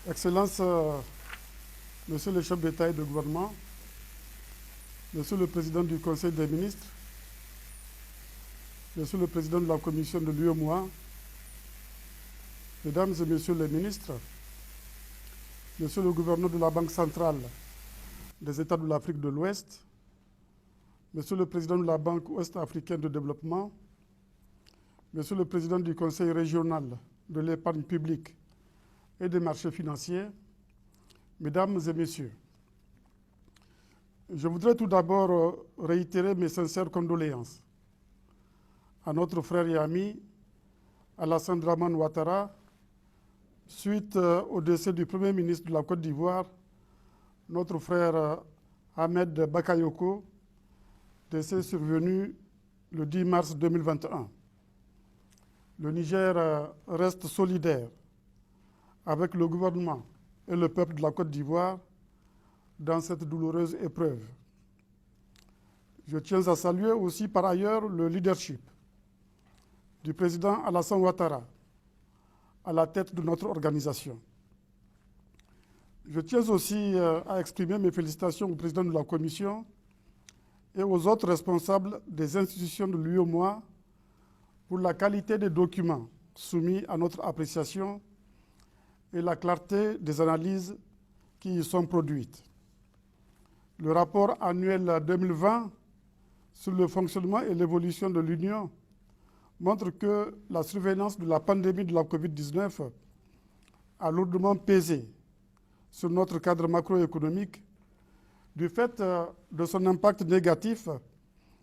Excellences, Monsieur le chef d'État et de gouvernement, Monsieur le Président du Conseil des ministres, Monsieur le Président de la Commission de l'UEMOA, Mesdames et Messieurs les ministres, Monsieur le gouverneur de la Banque centrale des États de l'Afrique de l'Ouest, Monsieur le Président de la Banque ouest-africaine de développement, Monsieur le Président du Conseil régional de l'épargne publique et des marchés financiers, Mesdames et Messieurs, je voudrais tout d'abord réitérer mes sincères condoléances à notre frère et ami Alassane Dramane Ouattara suite au décès du Premier ministre de la Côte d'Ivoire, notre frère Ahmed Bakayoko, décès survenu le 10 mars 2021. Le Niger reste solidaire avec le gouvernement et le peuple de la Côte d'Ivoire dans cette douloureuse épreuve. Je tiens à saluer aussi par ailleurs le leadership du président Alassane Ouattara à la tête de notre organisation. Je tiens aussi à exprimer mes félicitations au président de la Commission et aux autres responsables des institutions de l'UEMOA pour la qualité des documents soumis à notre appréciation et la clarté des analyses qui y sont produites. Le rapport annuel 2020 sur le fonctionnement et l'évolution de l'Union montre que la survenance de la pandémie de la COVID-19 a lourdement pesé sur notre cadre macroéconomique du fait de son impact négatif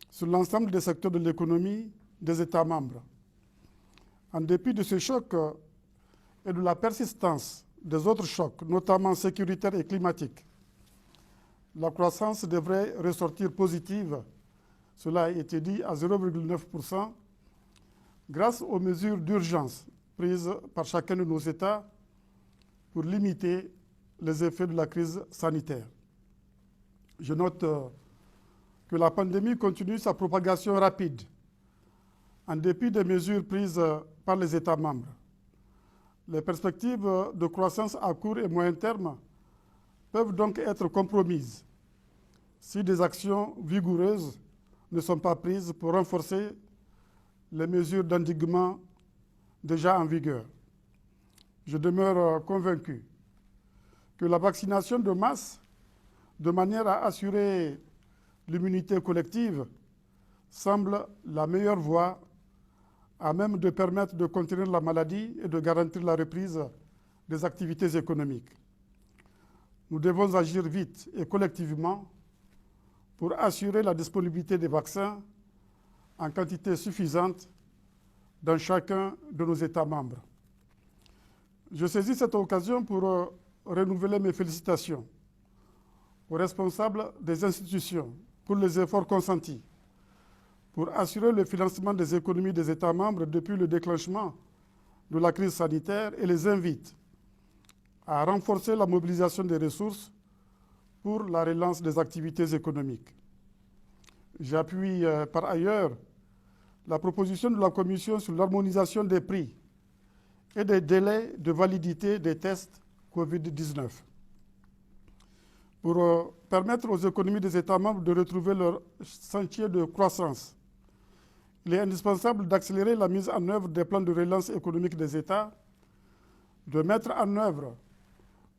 sur l'ensemble des secteurs de l'économie des États membres. En dépit de ce choc et de la persistance des autres chocs, notamment sécuritaires et climatiques, la croissance devrait ressortir positive, cela a été dit, à 0,9%, grâce aux mesures d'urgence prises par chacun de nos États pour limiter les effets de la crise sanitaire. Je note que la pandémie continue sa propagation rapide, en dépit des mesures prises par les États membres. Les perspectives de croissance à court et moyen terme peuvent donc être compromises si des actions vigoureuses ne sont pas prises pour renforcer les mesures d'endiguement déjà en vigueur. Je demeure convaincu que la vaccination de masse, de manière à assurer l'immunité collective, semble la meilleure voie à même de permettre de contenir la maladie et de garantir la reprise des activités économiques. Nous devons agir vite et collectivement pour assurer la disponibilité des vaccins en quantité suffisante dans chacun de nos États membres. Je saisis cette occasion pour renouveler mes félicitations aux responsables des institutions pour les efforts consentis pour assurer le financement des économies des États membres depuis le déclenchement de la crise sanitaire et les invite à renforcer la mobilisation des ressources pour la relance des activités économiques. J'appuie par ailleurs la proposition de la Commission sur l'harmonisation des prix et des délais de validité des tests COVID-19 pour permettre aux économies des États membres de retrouver leur sentier de croissance. Il est indispensable d'accélérer la mise en œuvre des plans de relance économique des États, de mettre en œuvre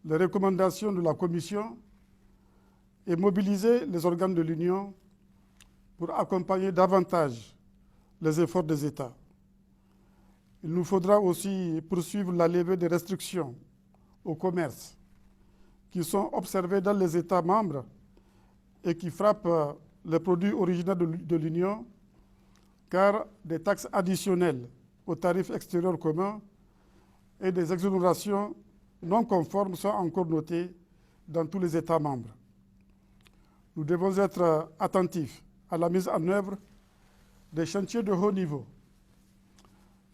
les recommandations de la Commission et mobiliser les organes de l'Union pour accompagner davantage les efforts des États. Il nous faudra aussi poursuivre la levée des restrictions au commerce qui sont observées dans les États membres et qui frappent les produits originaires de l'Union, car des taxes additionnelles aux tarifs extérieurs communs et des exonérations non conformes sont encore notées dans tous les États membres. Nous devons être attentifs à la mise en œuvre des chantiers de haut niveau.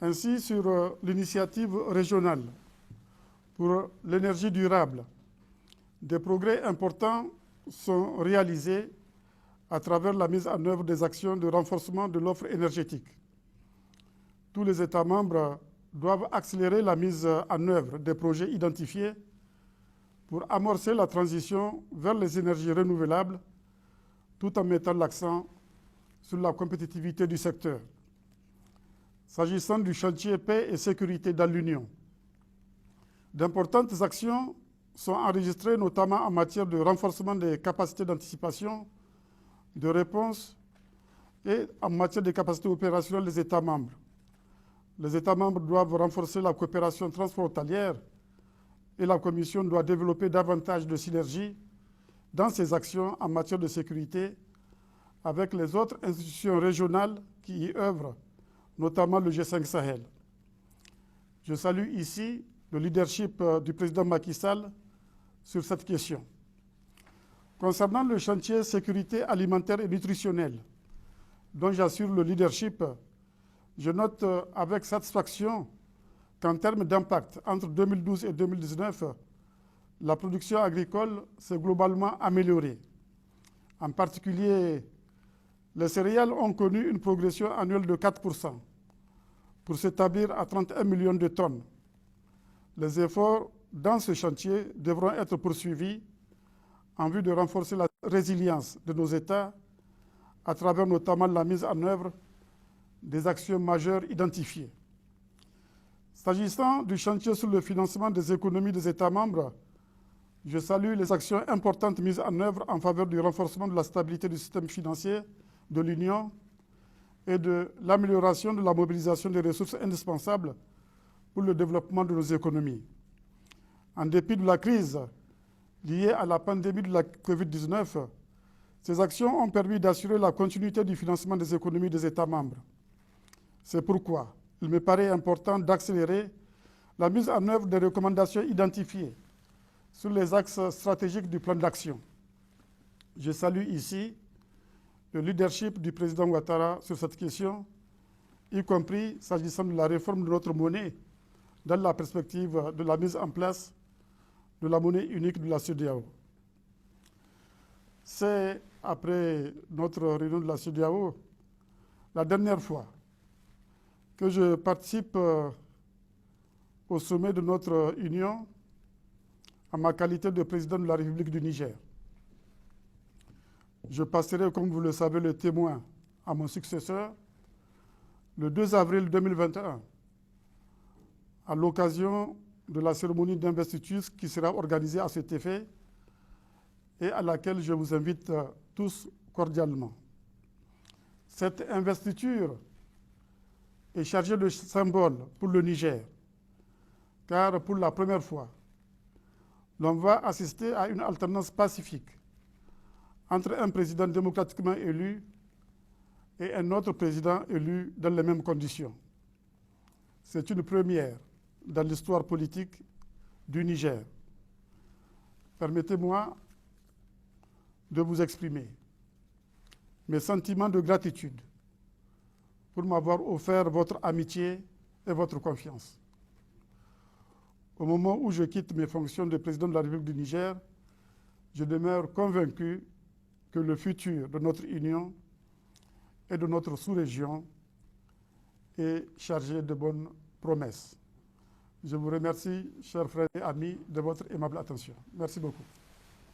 Ainsi, sur l'initiative régionale pour l'énergie durable, des progrès importants sont réalisés à travers la mise en œuvre des actions de renforcement de l'offre énergétique. Tous les États membres doivent accélérer la mise en œuvre des projets identifiés pour amorcer la transition vers les énergies renouvelables tout en mettant l'accent sur la compétitivité du secteur. S'agissant du chantier paix et sécurité dans l'Union, d'importantes actions sont enregistrées notamment en matière de renforcement des capacités d'anticipation, de réponse et en matière des capacités opérationnelles des États membres. Les États membres doivent renforcer la coopération transfrontalière et la Commission doit développer davantage de synergies dans ses actions en matière de sécurité avec les autres institutions régionales qui y œuvrent, notamment le G5 Sahel. Je salue ici le leadership du président Macky Sall sur cette question. Concernant le chantier sécurité alimentaire et nutritionnelle, dont j'assure le leadership, je note avec satisfaction qu'en termes d'impact, entre 2012 et 2019, la production agricole s'est globalement améliorée. En particulier, les céréales ont connu une progression annuelle de 4% pour s'établir à 31 millions de tonnes. Les efforts dans ce chantier devront être poursuivis en vue de renforcer la résilience de nos États à travers notamment la mise en œuvre des actions majeures identifiées. S'agissant du chantier sur le financement des économies des États membres, je salue les actions importantes mises en œuvre en faveur du renforcement de la stabilité du système financier de l'Union et de l'amélioration de la mobilisation des ressources indispensables pour le développement de nos économies. En dépit de la crise liée à la pandémie de la Covid-19, ces actions ont permis d'assurer la continuité du financement des économies des États membres. C'est pourquoi il me paraît important d'accélérer la mise en œuvre des recommandations identifiées sur les axes stratégiques du plan d'action. Je salue ici le leadership du président Ouattara sur cette question, y compris s'agissant de la réforme de notre monnaie dans la perspective de la mise en place de la monnaie unique de la CEDEAO. C'est, après notre réunion de la CEDEAO, la dernière fois que je participe au sommet de notre Union en ma qualité de président de la République du Niger. Je passerai, comme vous le savez, le témoin à mon successeur le 2 avril 2021 à l'occasion de la cérémonie d'investiture qui sera organisée à cet effet et à laquelle je vous invite tous cordialement. Cette investiture est chargée de symboles pour le Niger, car pour la première fois, l'on va assister à une alternance pacifique entre un président démocratiquement élu et un autre président élu dans les mêmes conditions. C'est une première dans l'histoire politique du Niger. Permettez-moi de vous exprimer mes sentiments de gratitude pour m'avoir offert votre amitié et votre confiance. Au moment où je quitte mes fonctions de président de la République du Niger, je demeure convaincu que le futur de notre Union et de notre sous-région est chargé de bonnes promesses. Je vous remercie, chers frères et amis, de votre aimable attention. Merci beaucoup.